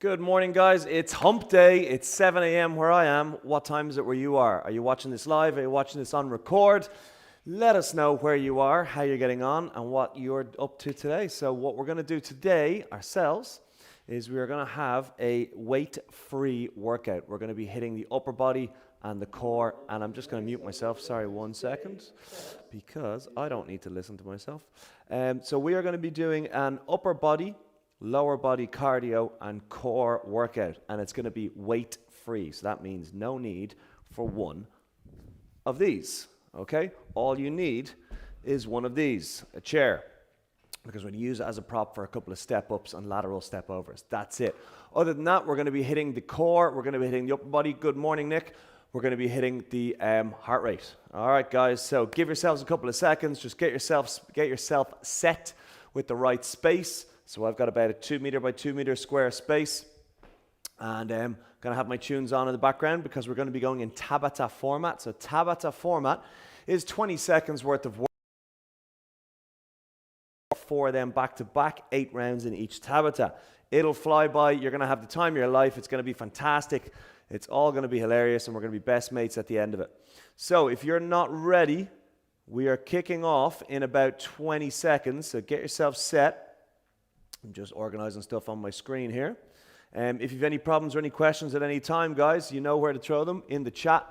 Good morning, guys. It's hump day. It's 7 a.m. where I am. What time is it where you are? Are you watching this live? Are you watching this on record? Let us know where you are, how you're getting on, and what you're up to today. So what we're going to do today ourselves is we're going to have a weight-free workout. We're going to be hitting the upper body and the core, and I'm just going to mute myself. Sorry, 1 second, because I don't need to listen to myself. So we are going to be doing an upper body, lower body cardio and core workout, and it's going to be weight free. So that means no need for one of these. Okay, all you need is one of these, a chair, because we're going to use it as a prop for a couple of step ups and lateral step overs. That's it. Other than that, we're going to be hitting the core, we're going to be hitting the upper body. Good morning, Nick. We're going to be hitting the heart rate. All right, guys, so give yourselves a couple of seconds. Just get yourself set with the right space. So I've got about a 2 meter by 2 meter square space, and I'm going to have my tunes on in the background because we're going to be going in Tabata format. So Tabata format is 20 seconds worth of work, 4 of them back to back, 8 rounds in each Tabata. It'll fly by. You're going to have the time of your life. It's going to be fantastic. It's all going to be hilarious, and we're going to be best mates at the end of it. So if you're not ready, we are kicking off in about 20 seconds. So get yourself set. I'm just organizing stuff on my screen here. If you have any problems or any questions at any time, guys, you know where to throw them in the chat,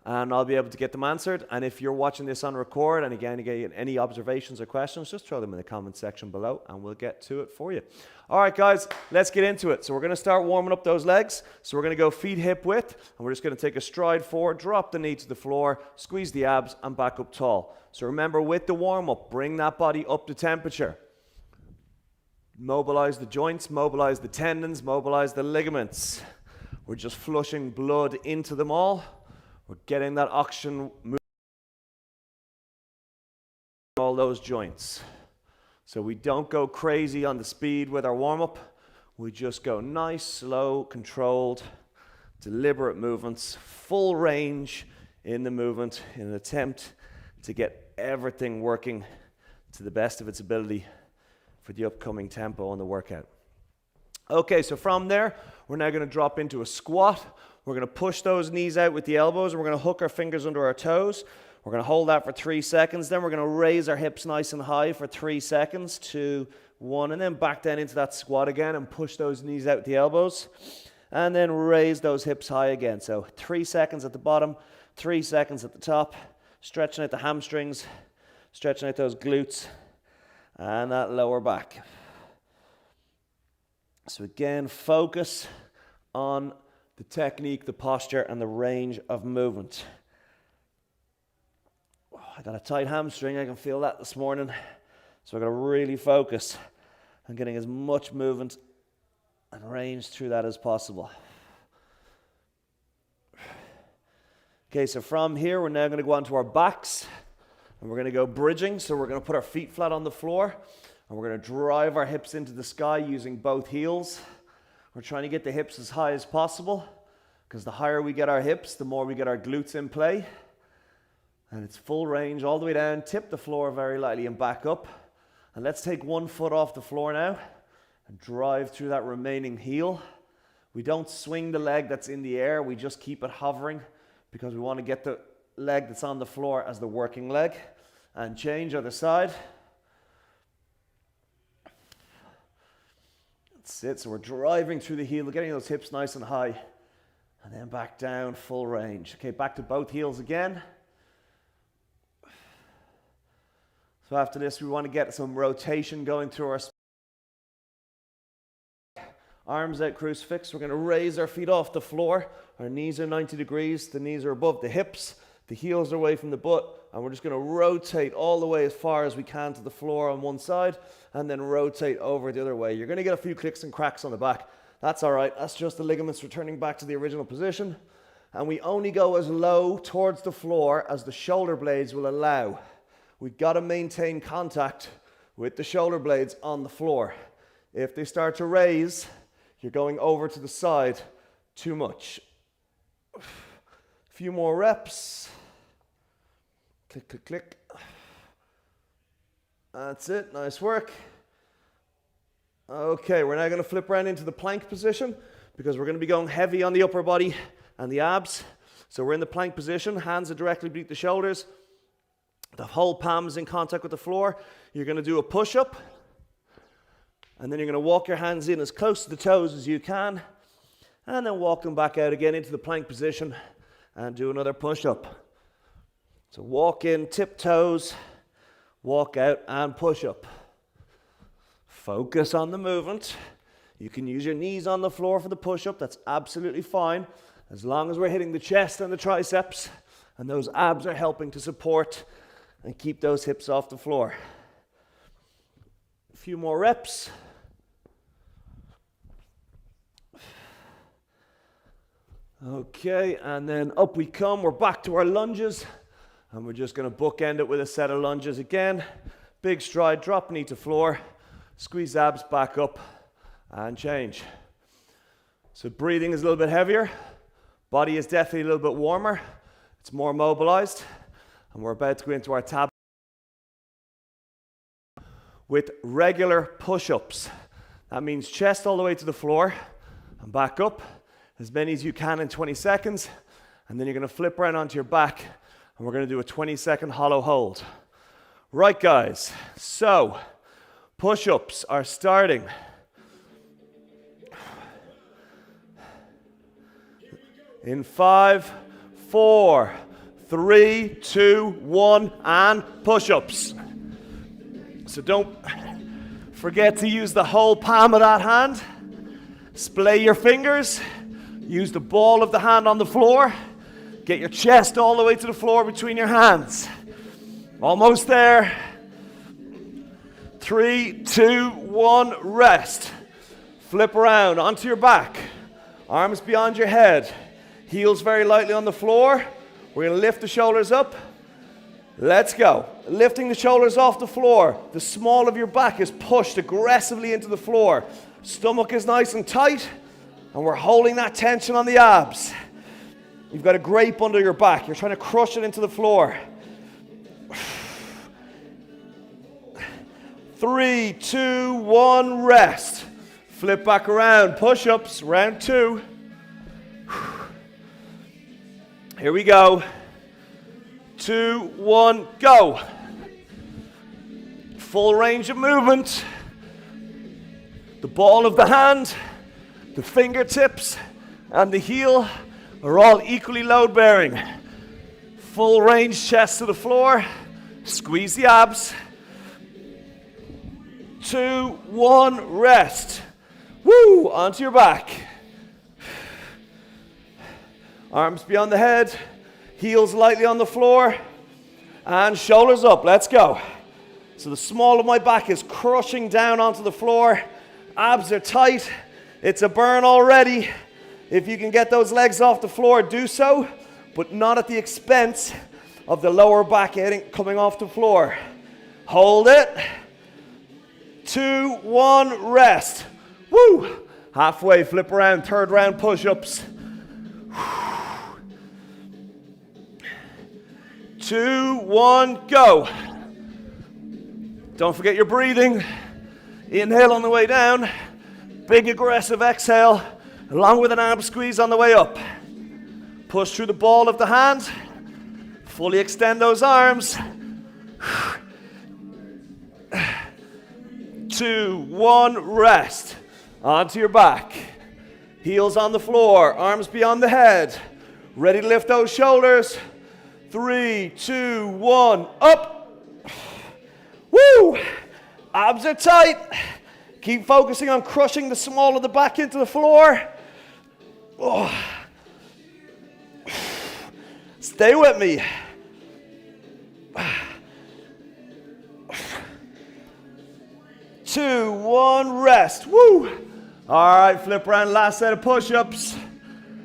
and I'll be able to get them answered. And if you're watching this on record, and again, any observations or questions, just throw them in the comment section below, and we'll get to it for you. All right, guys, let's get into it. So we're going to start warming up those legs. So we're going to go feet hip width, and we're just going to take a stride forward, drop the knee to the floor, squeeze the abs, and back up tall. So remember, with the warm-up, bring that body up to temperature. Mobilize the joints, mobilize the tendons, mobilize the ligaments. We're just flushing blood into them all. We're getting that oxygen moving all those joints. So we don't go crazy on the speed with our warm-up. We just go nice, slow, controlled, deliberate movements, full range in the movement in an attempt to get everything working to the best of its ability for the upcoming tempo on the workout. Okay, so from there, we're now going to drop into a squat. We're going to push those knees out with the elbows, and we're going to hook our fingers under our toes. We're going to hold that for 3 seconds. Then we're going to raise our hips nice and high for 3 seconds, 2, 1, and then back down into that squat again and push those knees out with the elbows. And then raise those hips high again. So 3 seconds at the bottom, 3 seconds at the top, stretching out the hamstrings, stretching out those glutes, and that lower back. So again, focus on the technique, the posture, and the range of movement. Oh, I got a tight hamstring. I can feel that this morning. So I've got to really focus on getting as much movement and range through that as possible. Okay, so from here, we're now going to go onto our backs. And we're going to go bridging, so we're going to put our feet flat on the floor, and we're going to drive our hips into the sky using both heels. We're trying to get the hips as high as possible, because the higher we get our hips, the more we get our glutes in play. And it's full range all the way down, tip the floor very lightly and back up. And let's take one foot off the floor now and drive through that remaining heel. We don't swing the leg that's in the air, we just keep it hovering, because we want to get the leg that's on the floor as the working leg. And change other side. That's it. So we're driving through the heel, getting those hips nice and high, and then back down, full range. Okay, back to both heels again. So after this, we want to get some rotation going through our arms out, crucifix. We're going to raise our feet off the floor. Our knees are 90 degrees. The knees are above the hips. The heels are away from the butt, and we're just going to rotate all the way as far as we can to the floor on one side, and then rotate over the other way. You're going to get a few clicks and cracks on the back. That's all right. That's just the ligaments returning back to the original position. And we only go as low towards the floor as the shoulder blades will allow. We've got to maintain contact with the shoulder blades on the floor. If they start to raise, you're going over to the side too much. A few more reps. Click, click, click. That's it. Nice work. Okay, we're now going to flip around into the plank position because we're going to be going heavy on the upper body and the abs. So we're in the plank position, hands are directly beneath the shoulders. The whole palm is in contact with the floor. You're going to do a push-up. And then you're going to walk your hands in as close to the toes as you can. And then walk them back out again into the plank position and do another push-up. So walk in, tiptoes, walk out and push-up. Focus on the movement. You can use your knees on the floor for the push-up. That's absolutely fine, as long as we're hitting the chest and the triceps, and those abs are helping to support and keep those hips off the floor. A few more reps. Okay, and then up we come. We're back to our lunges, and we're just going to bookend it with a set of lunges again. Big stride, drop knee to floor. Squeeze abs back up and change. So breathing is a little bit heavier. Body is definitely a little bit warmer. It's more mobilized. And we're about to go into our tab with regular push-ups. That means chest all the way to the floor and back up, as many as you can in 20 seconds. And then you're going to flip around onto your back, and we're going to do a 20-second hollow hold. Right, guys. So push-ups are starting. In 5, 4, 3, 2, 1, and push-ups. So don't forget to use the whole palm of that hand. Splay your fingers. Use the ball of the hand on the floor. Get your chest all the way to the floor between your hands. Almost there. 3, 2, 1, rest. Flip around onto your back. Arms beyond your head. Heels very lightly on the floor. We're going to lift the shoulders up. Let's go. Lifting the shoulders off the floor. The small of your back is pushed aggressively into the floor. Stomach is nice and tight. And we're holding that tension on the abs. You've got a grape under your back. You're trying to crush it into the floor. 3, 2, 1, rest. Flip back around. Push-ups, round 2. Here we go. 2, 1, go. Full range of movement. The ball of the hand, the fingertips, and the heel are all equally load-bearing. Full range, chest to the floor. Squeeze the abs. 2, 1, rest. Woo! Onto your back. Arms beyond the head. Heels lightly on the floor. And shoulders up. Let's go. So the small of my back is crushing down onto the floor. Abs are tight. It's a burn already. If you can get those legs off the floor, do so, but not at the expense of the lower back coming off the floor. Hold it. 2, 1, rest. Woo! Halfway, flip around, third round push-ups. 2, 1, go. Don't forget your breathing. Inhale on the way down. Big aggressive exhale, along with an ab squeeze on the way up. Push through the ball of the hand. Fully extend those arms. 2, 1, rest. Onto your back. Heels on the floor, arms beyond the head. Ready to lift those shoulders. 3, 2, 1, up. Woo! Abs are tight. Keep focusing on crushing the small of the back into the floor. Oh. Stay with me. 2, 1, rest. Woo! All right, flip around, last set of push-ups.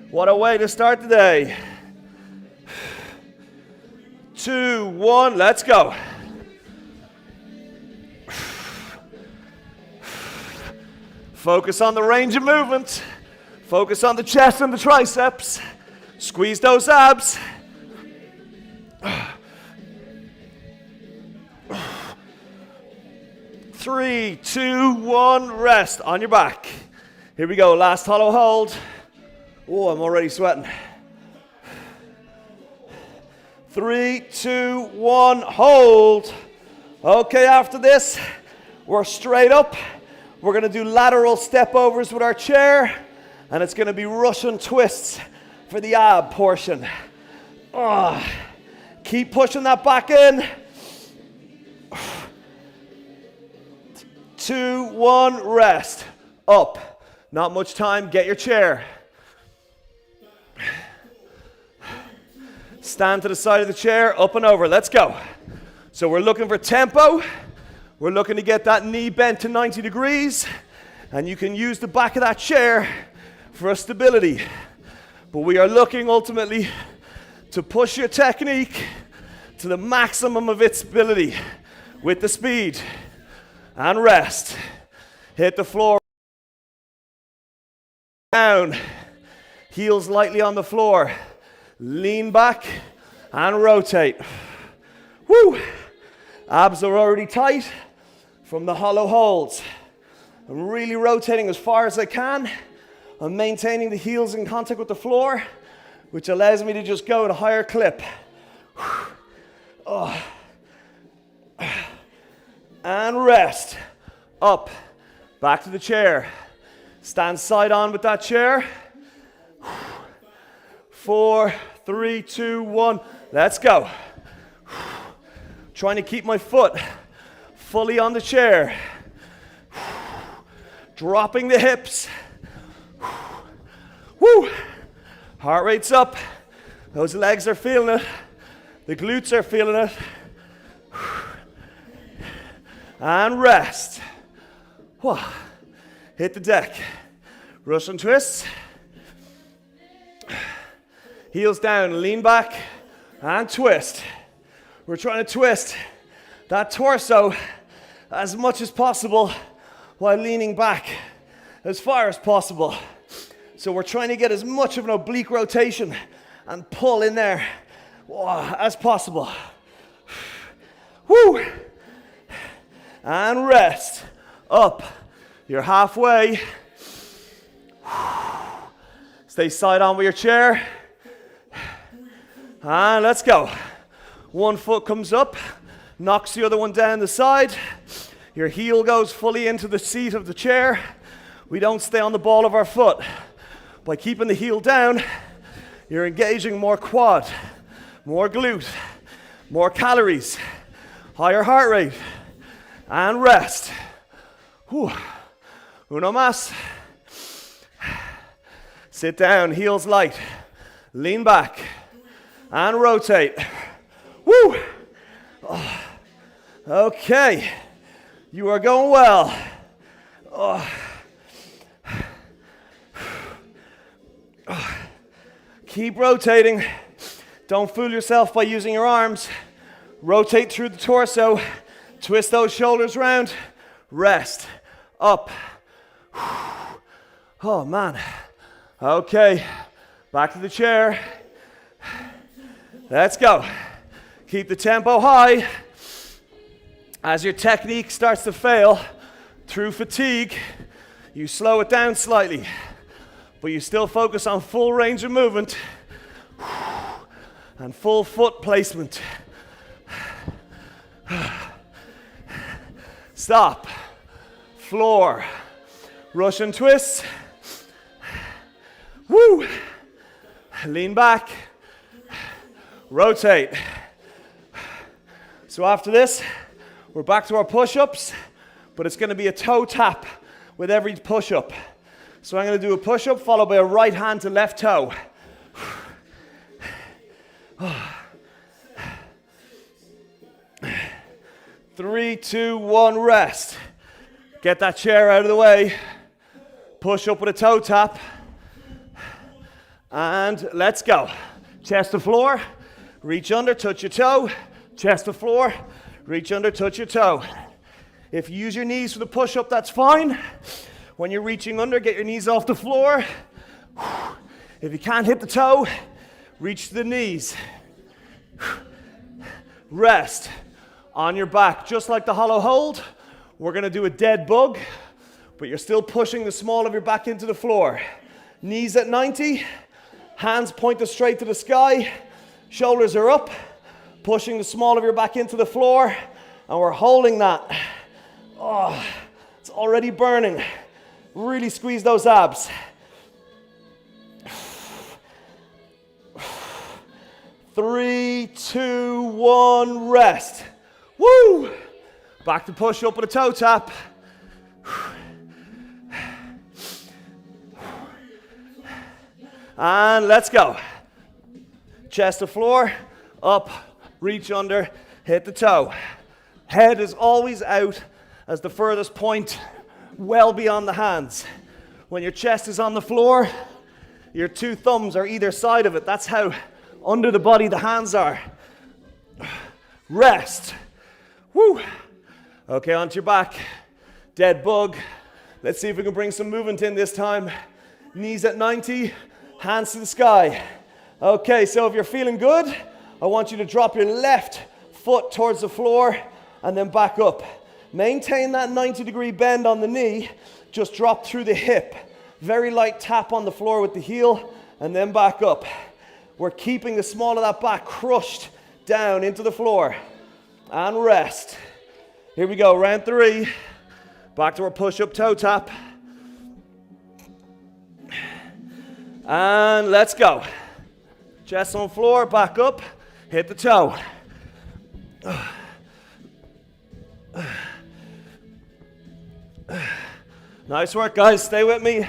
What a way to start the day. 2, 1, let's go. Focus on the range of movement. Focus on the chest and the triceps. Squeeze those abs. 3, 2, 1, rest on your back. Here we go, last hollow hold. Oh, I'm already sweating. 3, 2, 1, hold. Okay, after this, we're straight up. We're gonna do lateral step overs with our chair, and it's gonna be Russian twists for the ab portion. Oh, keep pushing that back in. 2, 1, rest. Up. Not much time, get your chair. Stand to the side of the chair, up and over, let's go. So we're looking for tempo. We're looking to get that knee bent to 90 degrees, and you can use the back of that chair for a stability. But we are looking ultimately to push your technique to the maximum of its ability with the speed. And rest. Hit the floor. Down. Heels lightly on the floor. Lean back and rotate. Woo! Abs are already tight from the hollow holds. I'm really rotating as far as I can. I'm maintaining the heels in contact with the floor, which allows me to just go at a higher clip. Oh. And rest. Up. Back to the chair. Stand side on with that chair. 4, 3, 2, 1. Let's go. Trying to keep my foot fully on the chair. Dropping the hips. Woo. Heart rate's up. Those legs are feeling it. The glutes are feeling it. And rest. Whoa. Hit the deck. Russian twists. Heels down, lean back, and twist. We're trying to twist that torso as much as possible while leaning back as far as possible. So we're trying to get as much of an oblique rotation and pull in there as possible. Woo! And rest. Up. You're halfway. Stay side on with your chair. And let's go. One foot comes up, knocks the other one down the side. Your heel goes fully into the seat of the chair. We don't stay on the ball of our foot. By keeping the heel down, you're engaging more quad, more glute, more calories, higher heart rate. And rest. Whew. Uno más. Sit down, heels light. Lean back. And rotate. Woo! Oh. Okay. You are going well. Oh. Oh. Keep rotating. Don't fool yourself by using your arms. Rotate through the torso. Twist those shoulders round. Rest. Up. Oh, man. Okay. Back to the chair. Let's go. Keep the tempo high. As your technique starts to fail through fatigue, you slow it down slightly, but you still focus on full range of movement and full foot placement. Stop. Floor. Russian twists. Woo. Lean back. Rotate. So after this, we're back to our push-ups, but it's going to be a toe tap with every push-up. So I'm going to do a push-up followed by a right hand to left toe. 3, 2, 1, rest. Get that chair out of the way. Push up with a toe tap. And let's go. Chest to floor. Reach under, touch your toe. Chest to floor. Reach under, touch your toe. If you use your knees for the push-up, that's fine. When you're reaching under, get your knees off the floor. If you can't hit the toe, reach to the knees. Rest on your back. Just like the hollow hold, We're going to do a dead bug, but you're still pushing the small of your back into the floor. Knees at 90, hands pointed straight to the sky, shoulders are up, pushing the small of your back into the floor, and we're holding that. Oh, it's already burning. Really squeeze those abs. 3, 2, 1, rest. Woo! Back to push up with a toe tap. And let's go. Chest to floor, up, reach under, hit the toe. Head is always out as the furthest point, well beyond the hands. When your chest is on the floor, your 2 thumbs are either side of it. That's how under the body the hands are. Rest. Woo. Okay, onto your back. Dead bug. Let's see if we can bring some movement in this time. Knees at 90, hands to the sky. Okay, so if you're feeling good, I want you to drop your left foot towards the floor and then back up. Maintain that 90-degree bend on the knee. Just drop through the hip. Very light tap on the floor with the heel and then back up. We're keeping the small of that back crushed down into the floor. And rest. Here we go, round 3. Back to our push-up toe tap. And let's go. Chest on floor, back up, hit the toe. Nice work, guys. Stay with me.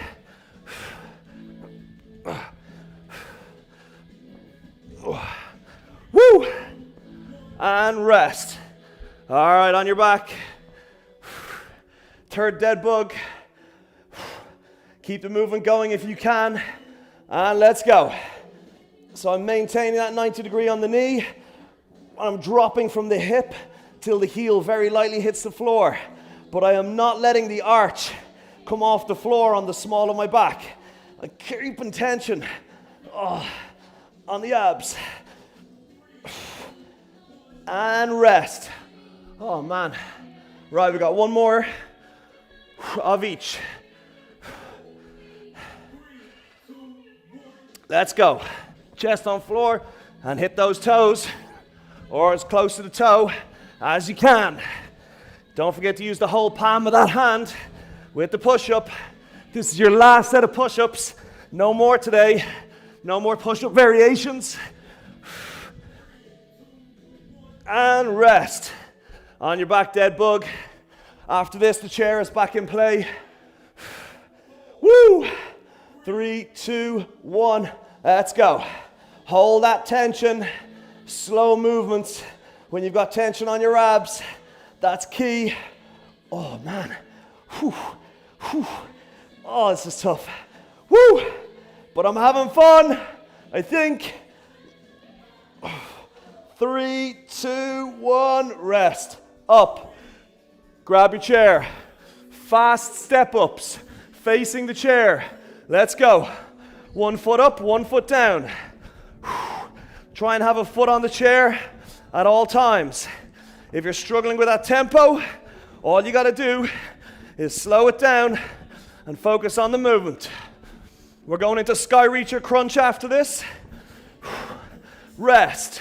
Woo! And rest. All right, on your back. Third dead bug. Keep the movement going if you can. And let's go. So I'm maintaining that 90 degree on the knee. I'm dropping from the hip till the heel very lightly hits the floor. But I am not letting the arch come off the floor on the small of my back. I'm keeping tension on the abs. And rest. Oh man. Right, we got one more of each. Let's go. Chest on floor and hit those toes or as close to the toe as you can. Don't forget to use the whole palm of that hand with the push-up. This is your last set of push-ups. No more today. No more push-up variations. And rest. On your back, dead bug. After this, the chair is back in play. Woo! 3, 2, 1. Let's go. Hold that tension. Slow movements. When you've got tension on your abs, that's key. Oh, man. Whew. Whew. Oh, this is tough. Woo! But I'm having fun, I think. 3, 2, 1, rest. Up. Grab your chair. Fast step-ups. Facing the chair. Let's go. 1 foot up, 1 foot down. Try and have a foot on the chair at all times. If you're struggling with that tempo, all you got to do is slow it down and focus on the movement. We're going into sky reacher crunch after this. Rest.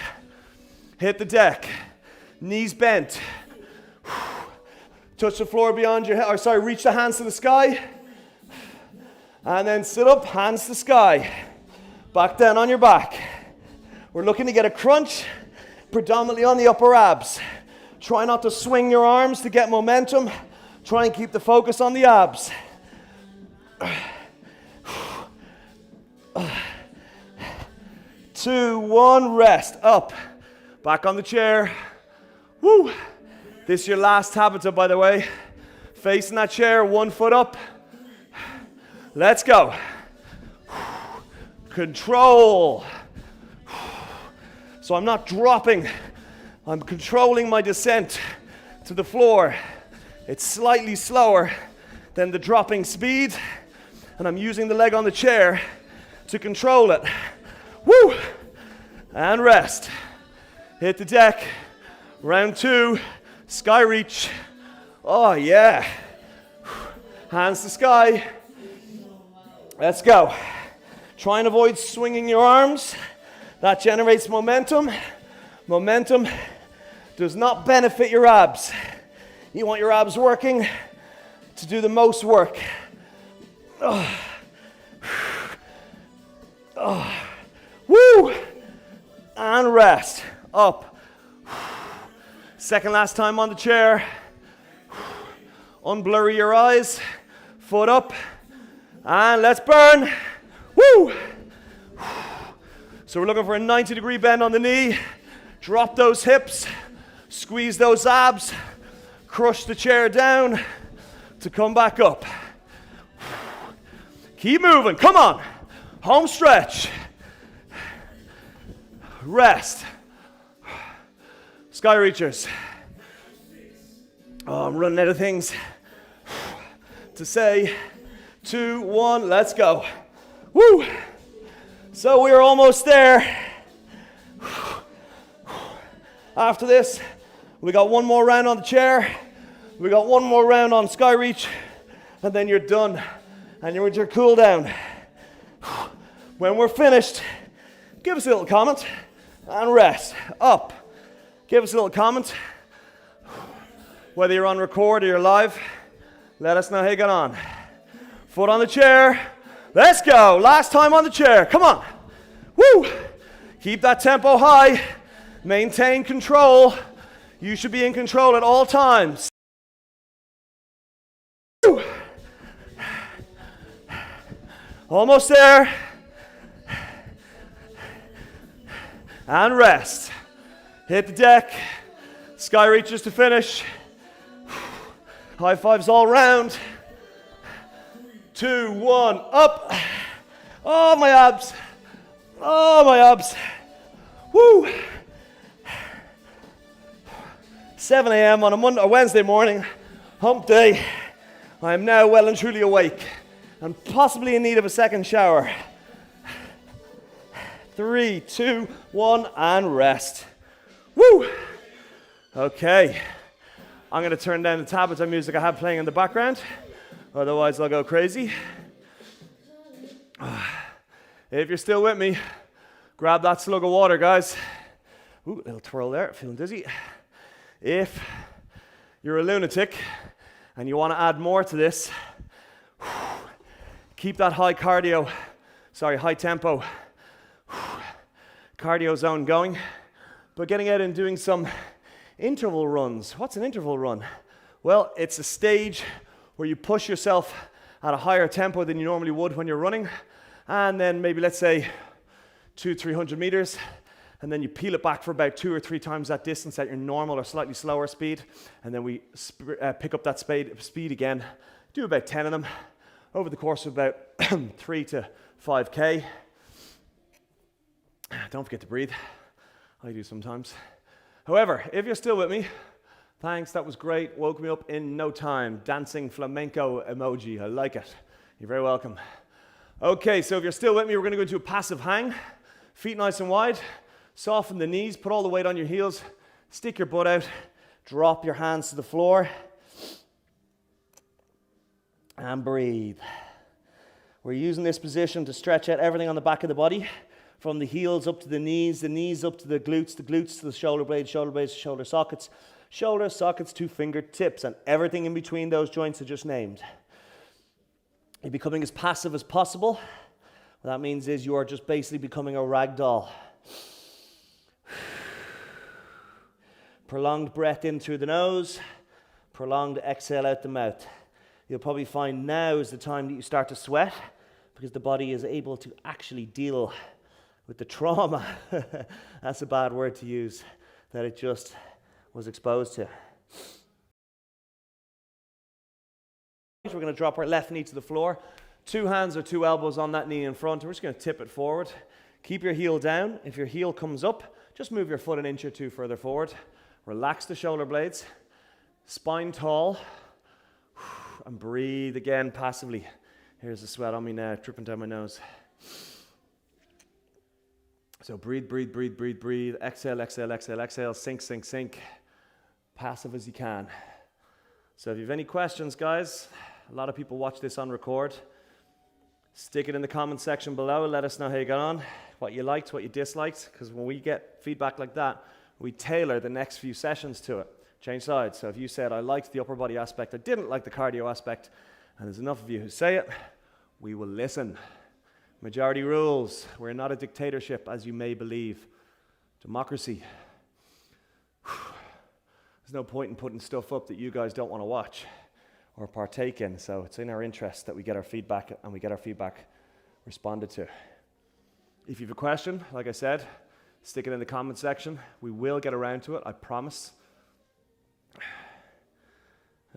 Hit the deck. Knees bent. Touch the floor beyond your head. Reach the hands to the sky. And then sit up, hands to sky. Back down on your back. We're looking to get a crunch, predominantly on the upper abs. Try not to swing your arms to get momentum. Try and keep the focus on the abs. 2, 1, rest. Up. Back on the chair. Woo! This is your last tabata, by the way. Facing that chair, 1 foot up. Let's go. Control. So I'm not dropping. I'm controlling my descent to the floor. It's slightly slower than the dropping speed, and I'm using the leg on the chair to control it. Woo! And rest. Hit the deck. Round 2, sky reach. Oh, yeah. Hands to sky. Let's go. Try and avoid swinging your arms. That generates momentum. Momentum does not benefit your abs. You want your abs working to do the most work. Oh. Oh. Woo! And rest. Up. Second last time on the chair. Unblurry your eyes. Foot up. And let's burn. Woo! So we're looking for a 90-degree bend on the knee. Drop those hips. Squeeze those abs. Crush the chair down to come back up. Keep moving. Come on. Home stretch. Rest. Sky reachers. Oh, I'm running out of things to say. 2, 1, let's go. Woo! So we're almost there. After this, we got one more round on the chair. We got one more round on sky reach, and then you're done. And you're with your cool down. When we're finished, give us a little comment and rest. Up. Give us a little comment. Whether you're on record or you're live, let us know how you got on. Foot on the chair. Let's go. Last time on the chair. Come on. Woo. Keep that tempo high. Maintain control. You should be in control at all times. Woo. Almost there. And rest. Hit the deck. Sky reaches to finish. High fives all round. 2, 1, up. Oh, my abs. Oh, my abs. Woo. 7 a.m. on a Wednesday morning, hump day. I am now well and truly awake and possibly in need of a second shower. 3, 2, 1, and rest. Woo. Okay. I'm going to turn down the tablet music I have playing in the background. Otherwise, I'll go crazy. If you're still with me, grab that slug of water, guys. Ooh, a little twirl there, feeling dizzy. If you're a lunatic and you want to add more to this, keep that high tempo cardio zone going, but getting out and doing some interval runs. What's an interval run? Well, it's a stage where you push yourself at a higher tempo than you normally would when you're running, and then maybe, let's say, 200-300 meters, and then you peel it back for about 2 or 3 times that distance at your normal or slightly slower speed, and then we pick up that speed again, do about 10 of them over the course of about 3 to 5K. Don't forget to breathe. I do sometimes. However, if you're still with me, thanks, that was great. Woke me up in no time. Dancing flamenco emoji, I like it. You're very welcome. Okay, so if you're still with me, we're going to go into a passive hang. Feet nice and wide. Soften the knees, put all the weight on your heels. Stick your butt out. Drop your hands to the floor. And breathe. We're using this position to stretch out everything on the back of the body. From the heels up to the knees up to the glutes to the shoulder blades to shoulder sockets to fingertips, and everything in between those joints I just named. You're becoming as passive as possible. What that means is you are just basically becoming a rag doll. Prolonged breath in through the nose, prolonged exhale out the mouth. You'll probably find now is the time that you start to sweat because the body is able to actually deal with the trauma, that's a bad word to use, that it just was exposed to. We're going to drop our left knee to the floor, 2 hands or 2 elbows on that knee in front. We're just going to tip it forward. Keep your heel down. If your heel comes up, just move your foot an inch or 2 further forward. Relax the shoulder blades, spine tall, and breathe again passively. Here's the sweat on me now, dripping down my nose. So breathe. Exhale. Sink. Passive as you can. So if you have any questions, guys, a lot of people watch this on record. Stick it in the comment section below. Let us know how you got on, what you liked, what you disliked, because when we get feedback like that, we tailor the next few sessions to it. Change sides. So if you said, I liked the upper body aspect, I didn't like the cardio aspect, and there's enough of you who say it, we will listen. Majority rules. We're not a dictatorship, as you may believe. Democracy. There's no point in putting stuff up that you guys don't want to watch or partake in, so it's in our interest that we get our feedback and we get our feedback responded to. If you have a question, like I said, stick it in the comment section. We will get around to it, I promise.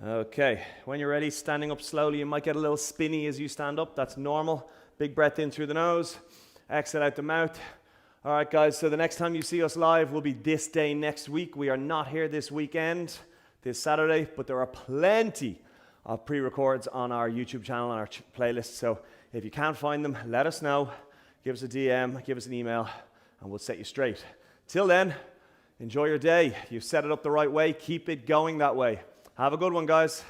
Okay, when you're ready, standing up slowly, you might get a little spinny as you stand up. That's normal. Big breath in through the nose, exhale out the mouth. All right, guys, so the next time you see us live will be this day next week. We are not here this weekend, this Saturday, but there are plenty of pre-records on our YouTube channel and our playlist. So if you can't find them, let us know. Give us a DM, give us an email, and we'll set you straight. Till then, enjoy your day. You've set it up the right way. Keep it going that way. Have a good one, guys.